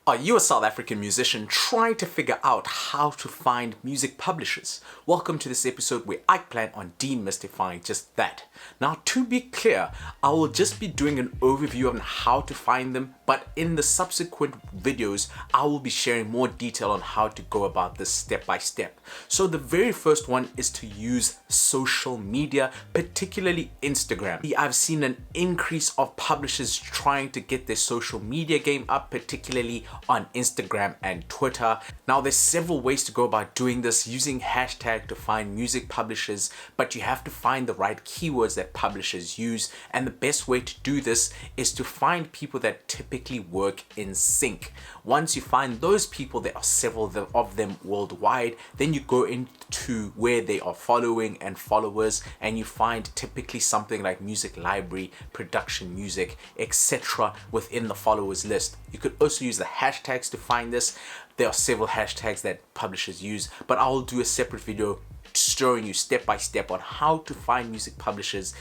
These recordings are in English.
Are you a South African musician trying to figure out how to find music publishers? Welcome to this episode where I plan on demystifying just that. Now, to be clear, I will just be doing an overview on how to find them, but in the subsequent videos, I will be sharing more detail on how to go about this step by step. So the very first one is to use social media, particularly Instagram. I've seen an increase of publishers trying to get their social media game up, particularly on Instagram and Twitter. Now there's several ways to go about doing this, using hashtag to find music publishers, but you have to find the right keywords that publishers use, and the best way to do this is to find people that typically work in sync. Once you find those people, there are several of them worldwide, then you go into where they are following and followers, and you find typically something like music library, production music, etc. within the followers list. You could also use the hashtags to find this. There are several hashtags that publishers use, but I will do a separate video showing you step by step on how to find music publishers,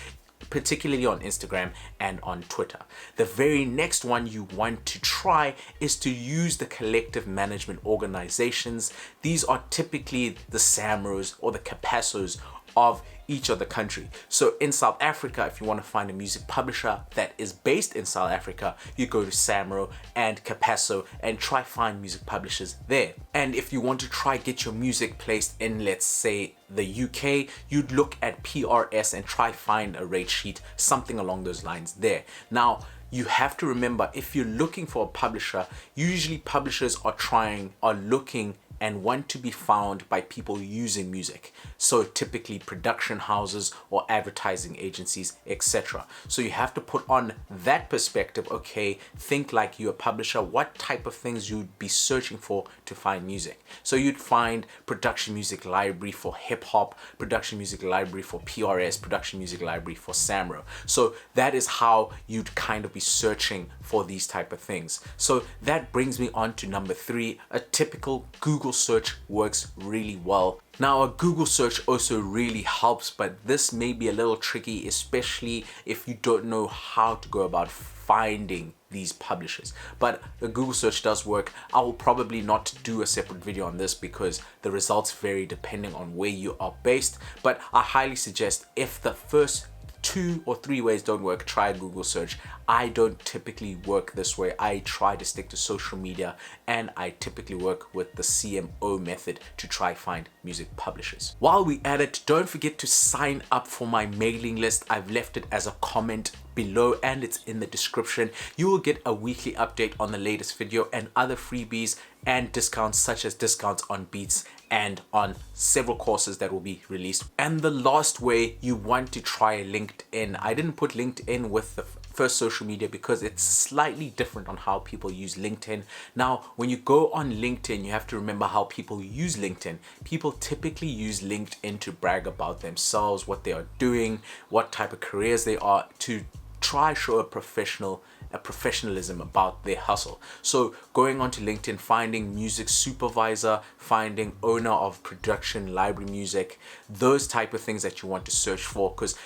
particularly on Instagram and on Twitter. The very next one you want to try is to use the collective management organizations. These are typically the SAMROs or the Capassos of each of the country. So in South Africa, if you want to find a music publisher that is based in South Africa, you go to SAMRO and Capasso and try find music publishers there. And if you want to try get your music placed in, let's say, the UK, you'd look at PRS and try find a rate sheet, something along those lines there. Now, you have to remember, if you're looking for a publisher, usually publishers are looking and want to be found by people using music. So typically production houses or advertising agencies, etc. So you have to put on that perspective, okay, think like you're a publisher, what type of things you'd be searching for to find music. So you'd find production music library for hip hop, production music library for PRS, production music library for SAMRO. So that is how you'd kind of be searching for these type of things. So that brings me on to number 3, a typical Google search works really well. Now a Google search also really helps, but this may be a little tricky, especially if you don't know how to go about finding these publishers. But a Google search does work. I will probably not do a separate video on this because the results vary depending on where you are based, but I highly suggest if the first 2 or 3 ways don't work, try a Google search. I don't typically work this way. I try to stick to social media, and I typically work with the CMO method to try find music publishers. While we at it, don't forget to sign up for my mailing list. I've left it as a comment below and it's in the description. You will get a weekly update on the latest video and other freebies and discounts, such as discounts on beats and on several courses that will be released. And the last way, you want to try LinkedIn. I didn't put LinkedIn with the first social media because it's slightly different on how people use LinkedIn. Now, when you go on LinkedIn, you have to remember how people use LinkedIn. People typically use LinkedIn to brag about themselves, what they are doing, what type of careers they are, to try show a professionalism about their hustle. So going onto LinkedIn, finding music supervisor, finding owner of production library music, those type of things that you want to search for, because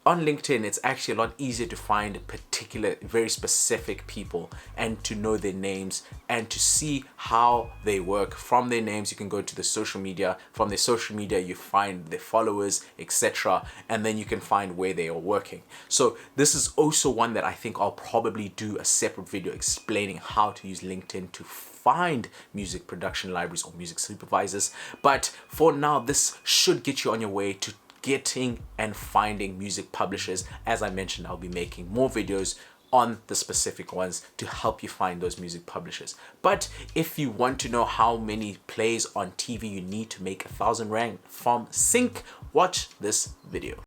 on LinkedIn, it's actually a lot easier to find particular, very specific people and to know their names and to see how they work. From their names, you can go to the social media. From their social media, you find their followers, etc. And then you can find where they are working. So this is also one that I think I'll probably do a separate video explaining how to use LinkedIn to find music production libraries or music supervisors. But for now, this should get you on your way to getting and finding music publishers. As I mentioned, I'll be making more videos on the specific ones to help you find those music publishers. But if you want to know how many plays on TV you need to make 1,000 rand from sync, watch this video.